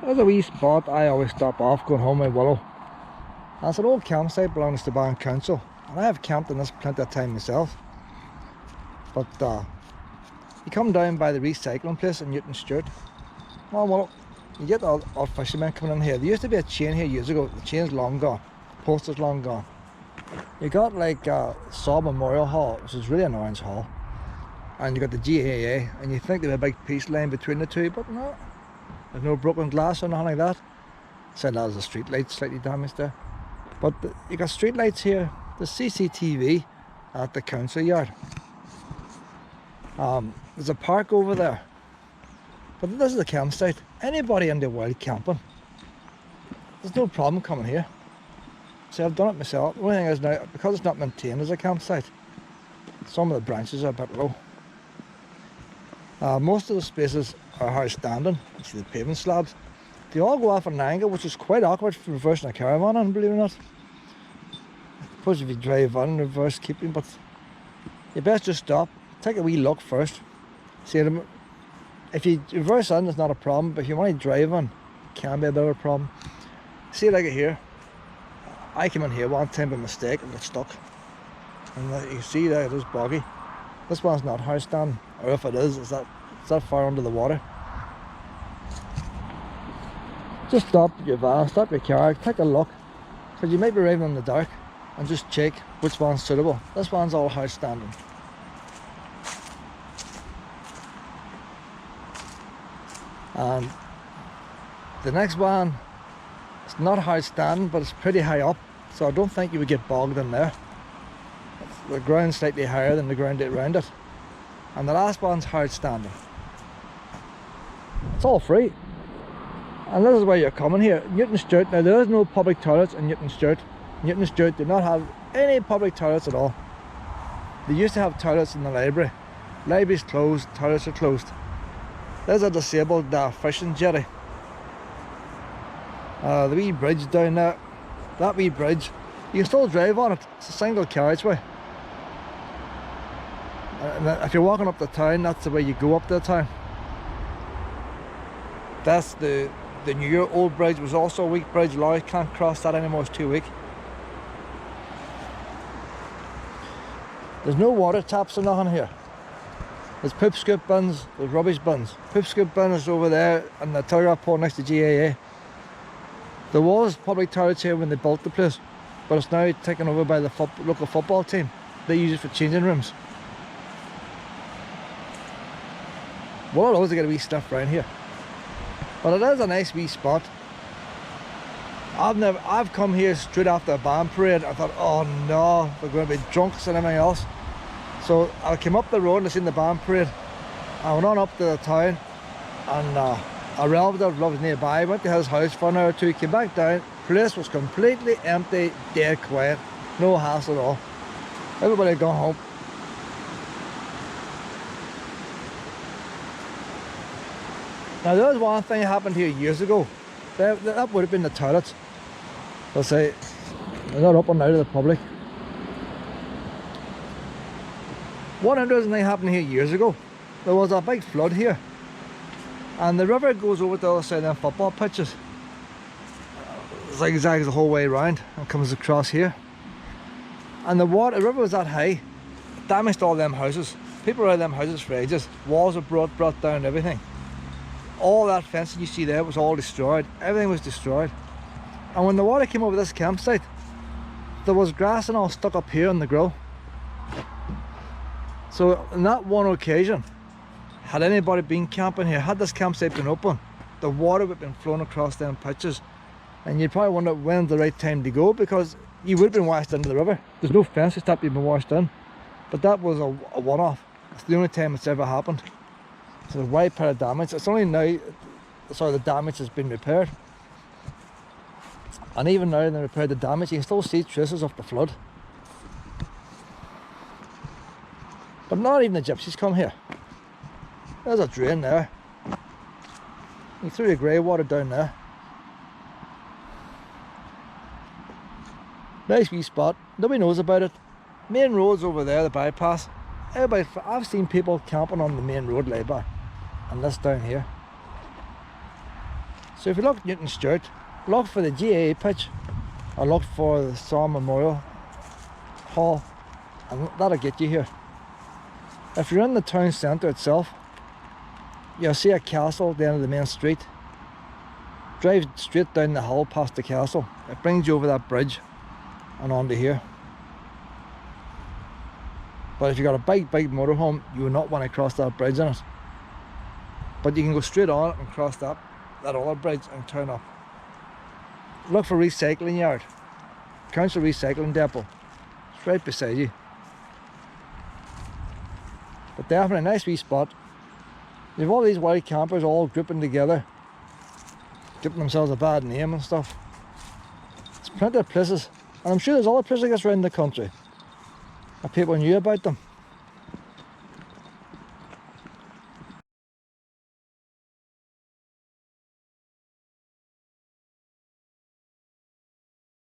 There's a wee spot I always stop off going home with Willow. And it's an old campsite, belongs to Band Council. And I have camped in this plenty of time myself. But you come down by the recycling place in Newtownstewart. Well, you get all fishermen coming in here. There used to be a chain here years ago. The chain's long gone. Post is long gone. You got like Saw Memorial Hall, which is really an orange hall. And you got the GAA, and you think there's a big peace line between the two, but no. There's no broken glass or nothing like that. Said that as a street light slightly damaged there. But you got street lights here. There's CCTV at the council yard. There's a park over there. But this is a campsite. Anybody in the world camping, there's no problem coming here. See, I've done it myself. The only thing is now, because it's not maintained as a campsite, some of the branches are a bit low. Most of the spaces are hard standing. You see the pavement slabs. They all go off at an angle, which is quite awkward for reversing a caravan on, believe it or not. I suppose if you drive on, reverse keeping, but you best just stop, take a wee look first. See, if you reverse on, it's not a problem, but if you want to drive on, it can be a bit of a problem. See, like it here. I came in here one time by mistake and got stuck. And you can see that it is boggy. This one's not hard standing, or if it is, it's that far under the water. Just stop your van, stop your car, take a look, because you might be driving in the dark, and just check which one's suitable. This one's all hard standing. And the next one, it's not hard standing, but it's pretty high up, so I don't think you would get bogged in there. The ground's slightly higher than the ground around it. And the last one's hard standing. It's all free. And this is where you're coming here. Newtownstewart, now there is no public toilets in Newtownstewart. Newtownstewart did not have any public toilets at all. They used to have toilets in the library. Library's closed, toilets are closed. There's a disabled fishing jetty. The wee bridge down there, that wee bridge, you can still drive on it. It's a single carriageway. And if you're walking up the town, that's the way you go up the town. That's the new old bridge, was also a weak bridge. Lorries can't cross that anymore, it's too weak. There's no water taps or nothing here. There's poop scoop bins, there's rubbish bins. Poop scoop bin is over there and the telegraph pole next to GAA. There was public toilets here when they built the place, but it's now taken over by the local football team. They use it for changing rooms. Well, I'll always get a wee stuff around here. But it is a nice wee spot. I've come here straight after a band parade. I thought, oh no, we're going to be drunks and everything else. So I came up the road and I seen the band parade. I went on up to the town, and a relative lives nearby. Went to his house for an hour or two, came back down. Place was completely empty, dead quiet, no hassle at all. Everybody had gone home. Now there was one thing that happened here years ago. That would have been the toilets. I'll say, they're not open now to the public. One interesting thing happened here years ago. There was a big flood here. And the river goes over to the other side of them football pitches. Zigzags the whole way around and comes across here. And the river was that high, damaged all them houses. People were out of them houses for ages. Walls were brought down and everything. All that fencing you see there was all destroyed. Everything was destroyed. And when the water came over this campsite, there was grass and all stuck up here on the grill. So on that one occasion, had anybody been camping here, had this campsite been open, the water would have been flowing across them pitches. And you'd probably wonder when's the right time to go, because you would have been washed into the river. There's no fence to stop you being washed in. But that was a one-off. It's the only time it's ever happened. So the wide part of damage, it's only now, the damage has been repaired. And even now they repaired the damage, you can still see traces of the flood. But not even the gypsies come here. There's a drain there. You threw the grey water down there. Nice wee spot, nobody knows about it. Main road's over there, the bypass. I've seen people camping on the main road lay by. And this down here. So if you look at Newtownstewart, look for the GAA pitch, or look for the Star Memorial Hall, and that'll get you here. If you're in the town centre itself, you'll see a castle at the end of the main street. Drive straight down the hill past the castle. It brings you over that bridge and onto here. But if you've got a big motorhome, you will not want to cross that bridge in it. But you can go straight on it and cross that other bridge and turn up. Look for recycling yard. Council recycling depot. It's right beside you. But definitely a nice wee spot. You have all these wild campers all grouping together, giving themselves a bad name and stuff. There's plenty of places, and I'm sure there's other places like this around the country, and people knew about them.